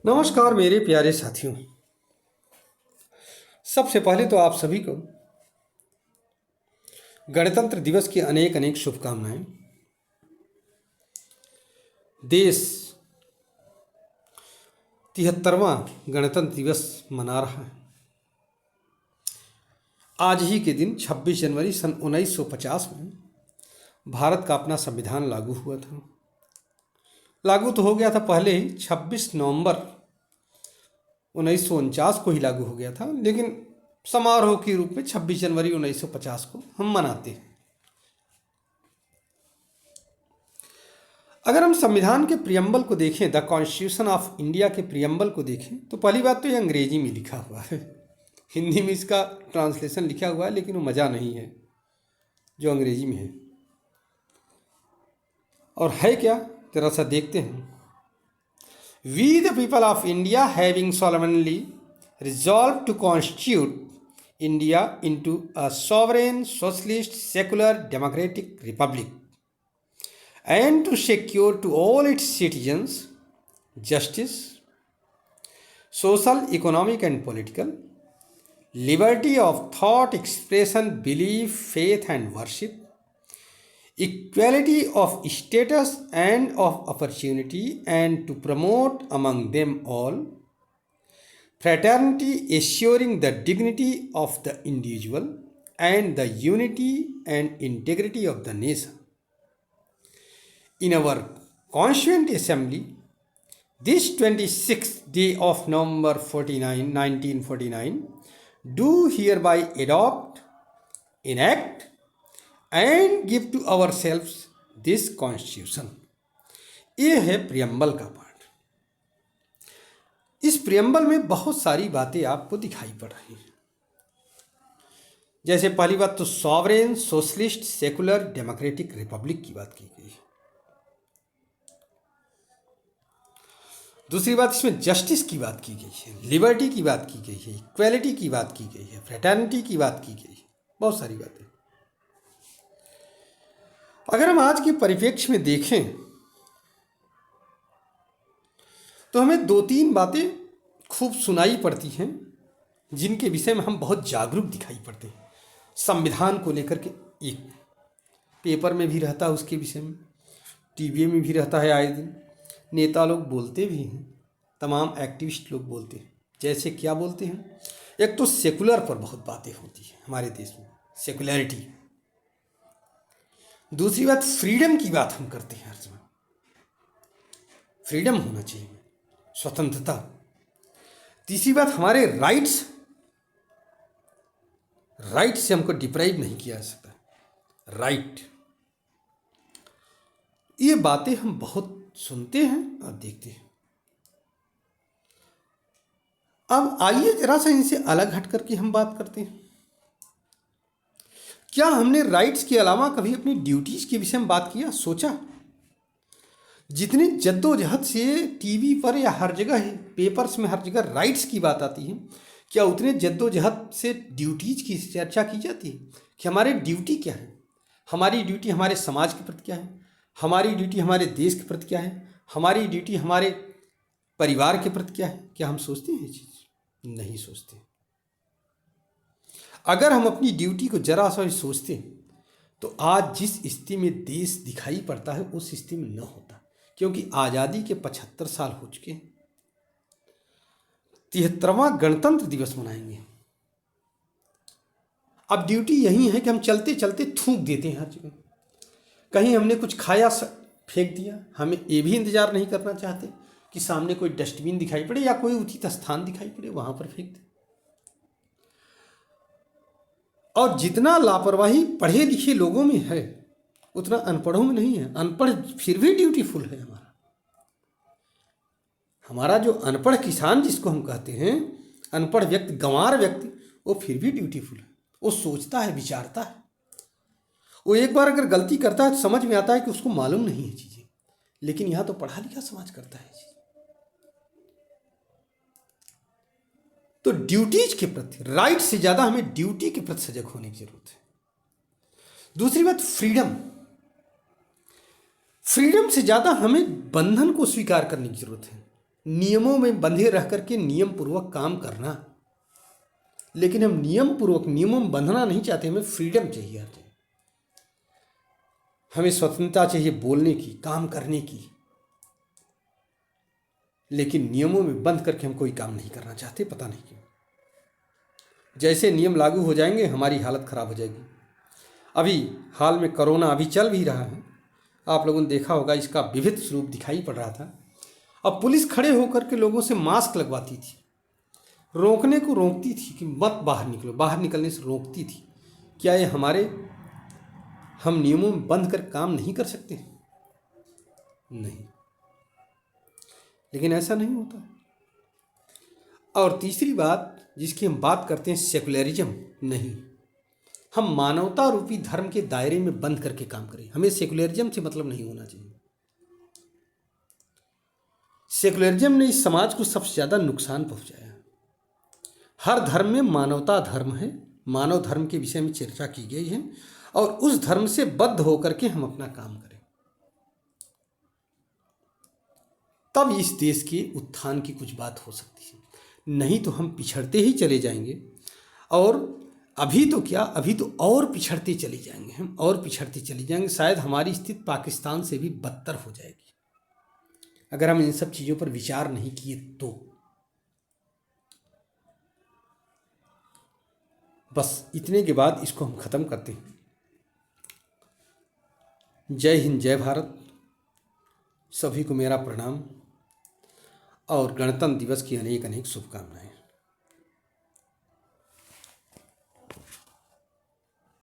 नमस्कार मेरे प्यारे साथियों। सबसे पहले तो आप सभी को गणतंत्र दिवस की अनेक अनेक शुभकामनाएं। देश 73वां गणतंत्र दिवस मना रहा है। आज ही के दिन 26 जनवरी सन 1950 में भारत का अपना संविधान लागू हुआ था। लागू तो हो गया था पहले ही, 26 नवंबर 1949 को ही लागू हो गया था, लेकिन समारोह के रूप में 26 जनवरी 1950 को हम मनाते हैं। अगर हम संविधान के प्रियम्बल को देखें, द कॉन्स्टिट्यूशन ऑफ इंडिया के प्रियम्बल को देखें, तो पहली बात तो ये अंग्रेजी में लिखा हुआ है। हिंदी में इसका ट्रांसलेशन लिखा हुआ है, लेकिन वो मज़ा नहीं है जो अंग्रेजी में है। और है क्या, जरा सा देखते हैं। We the people of India having solemnly resolved to constitute India into a sovereign, socialist, secular, democratic republic and to secure to all its citizens justice, social, economic and political, liberty of thought, expression, belief, faith and worship, equality of status and of opportunity, and to promote among them all fraternity, assuring the dignity of the individual and the unity and integrity of the nation. In our Constituent Assembly, this 26th day of November 1949, do hereby adopt, enact and give to ourselves this constitution. ये है preamble का part. इस preamble में बहुत सारी बातें आपको दिखाई पड़ रही हैं। जैसे पहली बात तो sovereign, socialist, secular, democratic Republic की बात की गई है। दूसरी बात, इसमें जस्टिस की बात की गई है, लिबर्टी की बात की गई है, इक्वालिटी की बात की गई है, फ्रेटर्निटी की बात की गई है, बहुत सारी बातें। अगर हम आज के परिप्रेक्ष्य में देखें तो हमें दो तीन बातें खूब सुनाई पड़ती हैं, जिनके विषय में हम बहुत जागरूक दिखाई पड़ते हैं। संविधान को लेकर के एक पेपर में भी रहता है, उसके विषय में टीवी में भी रहता है, आए दिन नेता लोग बोलते भी हैं, तमाम एक्टिविस्ट लोग बोलते हैं। जैसे क्या बोलते हैं, एक तो सेकुलर पर बहुत बातें होती हैं हमारे देश में, सेकुलरिटी। दूसरी बात, फ्रीडम की बात हम करते हैं हर समय, फ्रीडम होना चाहिए, स्वतंत्रता। तीसरी बात, हमारे राइट्स से हमको डिप्राइव नहीं किया जा सकता, राइट। ये बातें हम बहुत सुनते हैं और देखते हैं। अब आइए जरा सा इनसे अलग हट करके हम बात करते हैं। क्या हमने राइट्स के अलावा कभी अपनी ड्यूटीज के विषय में बात किया, सोचा? जितनी जद्दोजहद से टीवी पर या हर जगह ही पेपर्स में हर जगह राइट्स की बात आती है, क्या उतने जद्दोजहद से ड्यूटीज की चर्चा की जाती है कि हमारे ड्यूटी क्या है? हमारी ड्यूटी हमारे समाज के प्रति क्या है, हमारी ड्यूटी हमारे देश के प्रति क्या है, हमारी ड्यूटी हमारे परिवार के प्रति क्या है? क्या हम सोचते हैं ये चीज़? नहीं सोचते। अगर हम अपनी ड्यूटी को जरा सा सोचते तो आज जिस स्थिति में देश दिखाई पड़ता है उस स्थिति में न होता, क्योंकि आज़ादी के 75 साल हो चुके हैं। 73वां गणतंत्र दिवस मनाएंगे। अब ड्यूटी यही है कि हम चलते चलते थूक देते हैं हर जगह। कहीं हमने कुछ खाया फेंक दिया, हमें ये भी इंतजार नहीं करना चाहते कि सामने कोई डस्टबिन दिखाई पड़े या कोई उचित स्थान दिखाई पड़े, वहां पर फेंक दे। और जितना लापरवाही पढ़े लिखे लोगों में है उतना अनपढ़ों में नहीं है। अनपढ़ फिर भी ड्यूटीफुल है। हमारा जो अनपढ़ किसान जिसको हम कहते हैं, अनपढ़ व्यक्ति, गंवार व्यक्ति, वो फिर भी ड्यूटीफुल है। वो सोचता है, विचारता है। वो एक बार अगर गलती करता है तो समझ में आता है कि उसको मालूम नहीं है चीज़ें, लेकिन यहाँ तो पढ़ा लिखा समाज करता है चीज़। तो ड्यूटीज के प्रति, राइट से ज़्यादा हमें ड्यूटी के प्रति सजग होने की जरूरत है। दूसरी बात, फ्रीडम। फ्रीडम से ज़्यादा हमें बंधन को स्वीकार करने की जरूरत है। नियमों में बंधे रह करके नियम पूर्वक काम करना। लेकिन हम नियमों में बंधना नहीं चाहते, हमें फ्रीडम चाहिए आते, हमें स्वतंत्रता चाहिए बोलने की, काम करने की। लेकिन नियमों में बंध करके हम कोई काम नहीं करना चाहते, पता नहीं क्यों। जैसे नियम लागू हो जाएंगे हमारी हालत खराब हो जाएगी। अभी हाल में कोरोना अभी चल भी रहा है, आप लोगों ने देखा होगा, इसका विविध स्वरूप दिखाई पड़ रहा था। अब पुलिस खड़े होकर के लोगों से मास्क लगवाती थी, रोकने को रोकती थी कि मत बाहर निकलो, बाहर निकलने से रोकती थी। क्या ये हम नियमों में बंध कर काम नहीं कर सकते? नहीं, लेकिन ऐसा नहीं होता। और तीसरी बात जिसकी हम बात करते हैं, सेकुलरिज्म। नहीं, हम मानवता रूपी धर्म के दायरे में बंद करके काम करें, हमें सेकुलरिज्म से मतलब नहीं होना चाहिए। सेकुलरिज्म ने इस समाज को सबसे ज़्यादा नुकसान पहुंचाया। हर धर्म में मानवता धर्म है, मानव धर्म के विषय में चर्चा की गई है, और उस धर्म से बद्ध होकर के हम अपना काम करें, तब इस देश के उत्थान की कुछ बात हो सकती है। नहीं तो हम पिछड़ते ही चले जाएंगे, और अभी तो क्या, अभी तो और पिछड़ते चले जाएंगे, हम और पिछड़ते चले जाएंगे। शायद हमारी स्थिति पाकिस्तान से भी बदतर हो जाएगी अगर हम इन सब चीज़ों पर विचार नहीं किए तो। बस इतने के बाद इसको हम ख़त्म करते हैं। जय हिंद, जय भारत, सभी को मेरा प्रणाम और गणतंत्र दिवस की अनेक अनेक शुभकामनाएं।